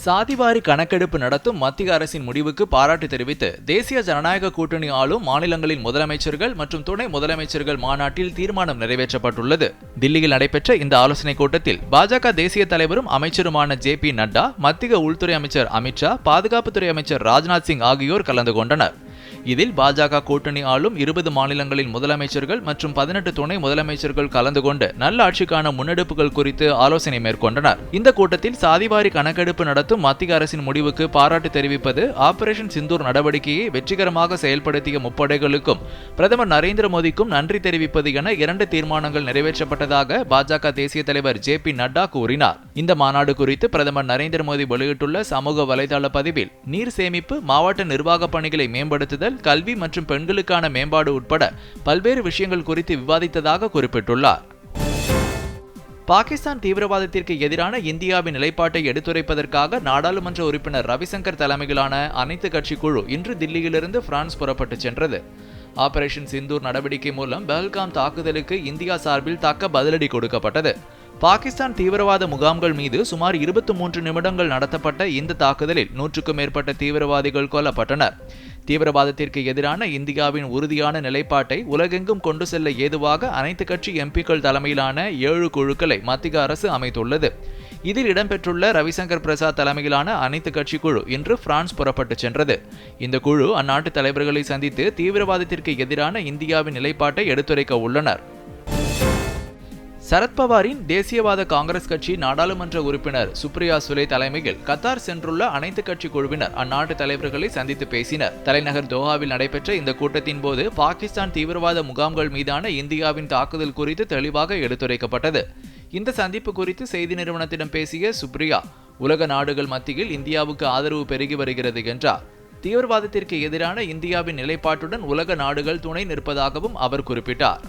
சாதிவாரி கணக்கெடுப்பு நடத்தும் மத்திய அரசின் முடிவுக்கு பாராட்டு தெரிவித்து தேசிய ஜனநாயக கூட்டணி ஆளும் மாநிலங்களின் முதலமைச்சர்கள் மற்றும் துணை முதலமைச்சர்கள் மாநாட்டில் தீர்மானம் நிறைவேற்றப்பட்டுள்ளது. தில்லியில் நடைபெற்ற இந்த ஆலோசனைக் கூட்டத்தில் பாஜக தேசிய தலைவரும் அமைச்சருமான ஜே.பி. நட்டா, மத்திய உள்துறை அமைச்சர் அமித்ஷா, பாதுகாப்புத்துறை அமைச்சர் ராஜ்நாத் சிங் ஆகியோர் கலந்து கொண்டனர். இதில் பாஜக கூட்டணி ஆளும் 20 மாநிலங்களின் முதலமைச்சர்கள் மற்றும் 18 துணை முதலமைச்சர்கள் கலந்து கொண்டு நல்லாட்சிக்கான முன்னெடுப்புகள் குறித்து ஆலோசனை மேற்கொண்டனர். இந்த கூட்டத்தில் சாதிவாரி கணக்கெடுப்பு நடத்தும் மத்திய அரசின் முடிவுக்கு பாராட்டு தெரிவிப்பது, ஆபரேஷன் சிந்தூர் நடவடிக்கையை வெற்றிகரமாக செயல்படுத்திய முப்படைகளுக்கும் பிரதமர் நரேந்திர மோடிக்கும் நன்றி தெரிவிப்பது என 2 தீர்மானங்கள் நிறைவேற்றப்பட்டதாக பாஜக தேசிய தலைவர் ஜே.பி. நட்டா கூறினார். இந்த மாநாடு குறித்து பிரதமர் நரேந்திர மோடி வெளியிட்டுள்ள சமூக வலைதள பதிவில், நீர் சேமிப்பு, மாவட்ட நிர்வாக பணிகளை மேம்படுத்துதல், கல்வி மற்றும் பெண்களுக்கான மேம்பாடு உட்பட பல்வேறு விஷயங்கள் குறித்து விவாதித்ததாக குறிப்பிட்டுள்ளார். பாகிஸ்தான் தீவிரவாதத்திற்கு எதிரான இந்தியாவின் நிலைப்பாட்டை எடுத்துரைப்பதற்காக நாடாளுமன்ற உறுப்பினர் ரவிசங்கர் தலைமையிலான அனைத்து கட்சி குழு இன்று தில்லியிலிருந்து பிரான்ஸ் புறப்பட்டு சென்றது. ஆபரேஷன் சிந்தூர் நடவடிக்கை மூலம் பஹல்காம் தாக்குதலுக்கு இந்தியா சார்பில் தக்க பதிலடி கொடுக்கப்பட்டது. பாகிஸ்தான் தீவிரவாத முகாம்கள் மீது சுமார் 23 நிமிடங்கள் நடத்தப்பட்ட இந்த தாக்குதலில் 100க்கும் மேற்பட்ட தீவிரவாதிகள் கொல்லப்பட்டனர். தீவிரவாதத்திற்கு எதிரான இந்தியாவின் உறுதியான நிலைப்பாட்டை உலகெங்கும் கொண்டு செல்ல ஏதுவாக அனைத்து கட்சி எம்பிக்கள் தலைமையிலான 7 குழுக்களை மத்திய அரசு அமைத்துள்ளது. இதில் இடம்பெற்றுள்ள ரவிசங்கர் பிரசாத் தலைமையிலான அனைத்து கட்சி குழு இன்று பிரான்ஸ் புறப்பட்டு சென்றது. இந்த குழு அந்நாட்டு தலைவர்களை சந்தித்து தீவிரவாதத்திற்கு எதிரான இந்தியாவின் நிலைப்பாட்டை எடுத்துரைக்க உள்ளனர். சரத்பவாரின் தேசியவாத காங்கிரஸ் கட்சி நாடாளுமன்ற உறுப்பினர் சுப்ரியா சுலே தலைமையில் கத்தார் சென்றுள்ள அனைத்து கட்சி குழுவினர் அந்நாட்டு தலைவர்களை சந்தித்து பேசினர். தலைநகர் தோஹாவில் நடைபெற்ற இந்த கூட்டத்தின் போது பாகிஸ்தான் தீவிரவாத முகாம்கள் மீதான இந்தியாவின் தாக்குதல் குறித்து தெளிவாக எடுத்துரைக்கப்பட்டது. இந்த சந்திப்பு குறித்து செய்தி நிறுவனத்திடம் பேசிய சுப்ரியா, உலக நாடுகள் மத்தியில் இந்தியாவுக்கு ஆதரவு பெருகி வருகிறது என்றார். தீவிரவாதத்திற்கு எதிரான இந்தியாவின் நிலைப்பாட்டுடன் உலக நாடுகள் துணை நிற்பதாகவும் அவர் குறிப்பிட்டார்.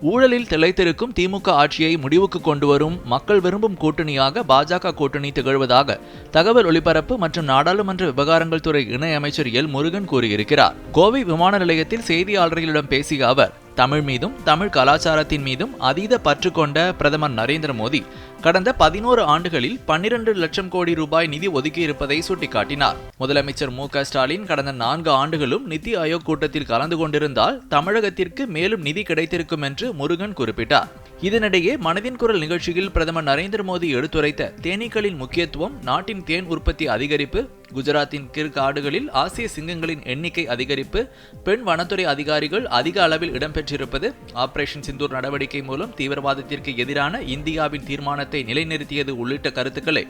ஊழலில் திளைத்திருக்கும் திமுக ஆட்சியை முடிவுக்கு கொண்டு வரும் மக்கள் விரும்பும் கூட்டணியாக பாஜக கூட்டணி திகழ்வதாக தகவல் ஒலிபரப்பு மற்றும் நாடாளுமன்ற விவகாரங்கள் துறை இணை அமைச்சர் எல். முருகன் கூறியிருக்கிறார். கோவை விமான நிலையத்தில் செய்தியாளர்களிடம் பேசிய அவர், தமிழ் மீதும் தமிழ் கலாச்சாரத்தின் மீதும் அதீத பற்று கொண்ட பிரதமர் நரேந்திர மோடி கடந்த 11 ஆண்டுகளில் 12 லட்சம் கோடி ரூபாய் நிதி ஒதுக்கியிருப்பதை சுட்டிக்காட்டினார். முதலமைச்சர் மு.க. ஸ்டாலின் கடந்த 4 ஆண்டுகளும் நிதி ஆயோக் கூட்டத்தில் கலந்து கொண்டிருந்தால் தமிழகத்திற்கு மேலும் நிதி கிடைத்திருக்கும் என்று முருகன் குறிப்பிட்டார். இதனிடையே மனதின் குரல் நிகழ்ச்சியில் பிரதமர் நரேந்திர மோடி எடுத்துரைத்த தேனீக்களின் முக்கியத்துவம், நாட்டின் தேன் உற்பத்தி அதிகரிப்பு, குஜராத்தின் காடுகளில் ஆசிய சிங்கங்களின் எண்ணிக்கை அதிகரிப்பு, பெண் வனத்துறை அதிகாரிகள் அதிக அளவில் இடம்பெற்றிருப்பது, ஆபரேஷன் சிந்தூர் நடவடிக்கை மூலம் தீவிரவாதத்திற்கு எதிரான இந்தியாவின் தீர்மானத்தை நிலைநிறுத்தியது உள்ளிட்ட கருத்துக்களை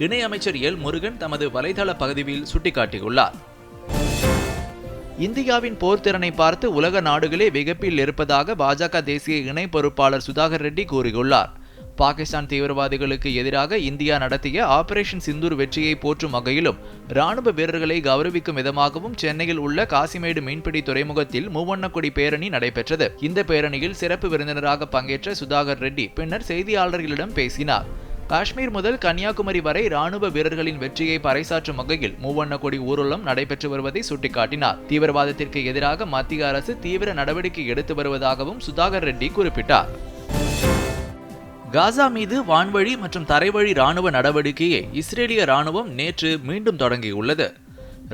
இணையமைச்சர் எல். முருகன் தமது வலைதள பகுதியில் சுட்டிக்காட்டியுள்ளார். இந்தியாவின் போர் திறனை பார்த்து உலக நாடுகளே வியப்பில் இருப்பதாக பாஜக தேசிய இணை பொறுப்பாளர் சுதாகர் ரெட்டி கூறியுள்ளார். பாகிஸ்தான் தீவிரவாதிகளுக்கு எதிராக இந்தியா நடத்திய ஆபரேஷன் சிந்தூர் வெற்றியை போற்றும் வகையிலும் ராணுவ வீரர்களை கௌரவிக்கும் விதமாகவும் சென்னையில் உள்ள காசிமேடு மீன்பிடி துறைமுகத்தில் மூவண்ணக்கொடி பேரணி நடைபெற்றது. இந்த பேரணியில் சிறப்பு விருந்தினராக பங்கேற்ற சுதாகர் ரெட்டி பின்னர் செய்தியாளர்களிடம் பேசினார். காஷ்மீர் முதல் கன்னியாகுமரி வரை ராணுவ வீரர்களின் வெற்றியை பறைசாற்றும் வகையில் மூவண்ணக்கொடி ஊர்வலம் நடைபெற்று வருவதை சுட்டிக்காட்டினார். தீவிரவாதத்திற்கு எதிராக மத்திய அரசு தீவிர நடவடிக்கை எடுத்து வருவதாகவும் சுதாகர் ரெட்டி குறிப்பிட்டார். காசா மீது வான்வழி மற்றும் தரைவழி ராணுவ நடவடிக்கையை இஸ்ரேலிய ராணுவம் நேற்று மீண்டும் தொடங்கியுள்ளது.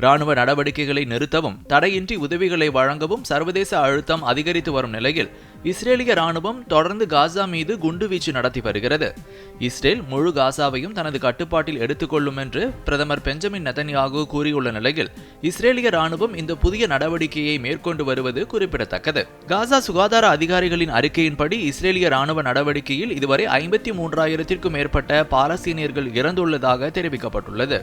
ராணுவ நடவடிக்கைகளை நிறுத்தவும் தடையின்றி உதவிகளை வழங்கவும் சர்வதேச அழுத்தம் அதிகரித்து வரும் நிலையில் இஸ்ரேலிய ராணுவம் தொடர்ந்து காசா மீது குண்டுவீச்சு நடத்தி வருகிறது. இஸ்ரேல் முழு காசாவையும் தனது கட்டுப்பாட்டில் எடுத்துக்கொள்ளும் என்று பிரதமர் பெஞ்சமின் நெதன்யாகு கூறியுள்ள நிலையில் இஸ்ரேலிய ராணுவம் இந்த புதிய நடவடிக்கையை மேற்கொண்டு வருவது குறிப்பிடத்தக்கது. காசா சுகாதார அதிகாரிகளின் அறிக்கையின்படி இஸ்ரேலிய ராணுவ நடவடிக்கையில் இதுவரை 53,000க்கும் மேற்பட்ட பாலஸ்தீனியர்கள் இறந்துள்ளதாக தெரிவிக்கப்பட்டுள்ளது.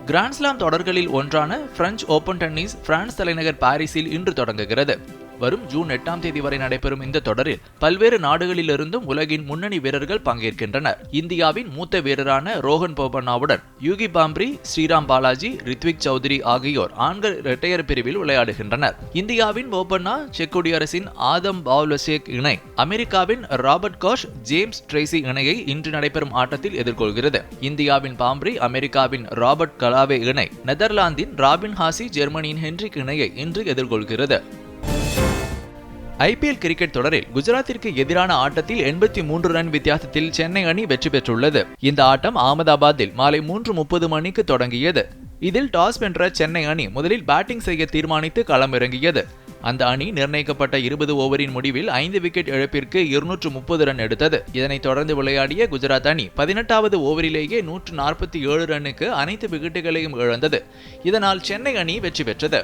கிராண்ட்ஸ்லாம் தொடர்களில் ஒன்றான பிரெஞ்சு ஓபன் டென்னிஸ் பிரான்ஸ் தலைநகர் பாரிஸில் இன்று தொடங்குகிறது. வரும் ஜூன் 8ஆம் தேதி வரை நடைபெறும் இந்த தொடரில் பல்வேறு நாடுகளிலிருந்தும் உலகின் முன்னணி வீரர்கள் பங்கேற்கின்றனர். இந்தியாவின் மூத்த வீரரான ரோஹன் போபண்ணாவுடன் யூகி பாம்ப்ரி, ஸ்ரீராம் பாலாஜி, ரித்விக் சௌத்ரி ஆகியோர் ஆண்கள் இரட்டையர் பிரிவில் விளையாடுகின்றனர். இந்தியாவின் போபண்ணா செக் குடியரசின் ஆதம் பாவ்லசேக் இணை அமெரிக்காவின் ராபர்ட் கோஷ், ஜேம்ஸ் ட்ரேசி இணையை இன்று நடைபெறும் ஆட்டத்தில் எதிர்கொள்கிறது. இந்தியாவின் பாம்ப்ரி அமெரிக்காவின் ராபர்ட் கலாவே இணை நெதர்லாந்தின் ராபின் ஹாசி, ஜெர்மனியின் ஹென்ரிக் இணையை இன்று எதிர்கொள்கிறது. IPL கிரிக்கெட் தொடரில் குஜராத்திற்கு எதிரான ஆட்டத்தில் 83 ரன் வித்தியாசத்தில் சென்னை அணி வெற்றி பெற்றுள்ளது. இந்த ஆட்டம் அகமதாபாத்தில் மாலை 3:30 மணிக்கு தொடங்கியது. இதில் டாஸ் வென்ற சென்னை அணி முதலில் பேட்டிங் செய்ய தீர்மானித்து களமிறங்கியது. அந்த அணி நிர்ணயிக்கப்பட்ட 20 ஓவரின் முடிவில் 5 விக்கெட் இழப்பிற்கு 230 ரன் எடுத்தது. இதனைத் தொடர்ந்து விளையாடிய குஜராத் அணி 18வது ஓவரிலேயே 147 ரன்னுக்கு அனைத்து விக்கெட்டுகளையும் இழந்தது. இதனால் சென்னை அணி வெற்றி பெற்றது.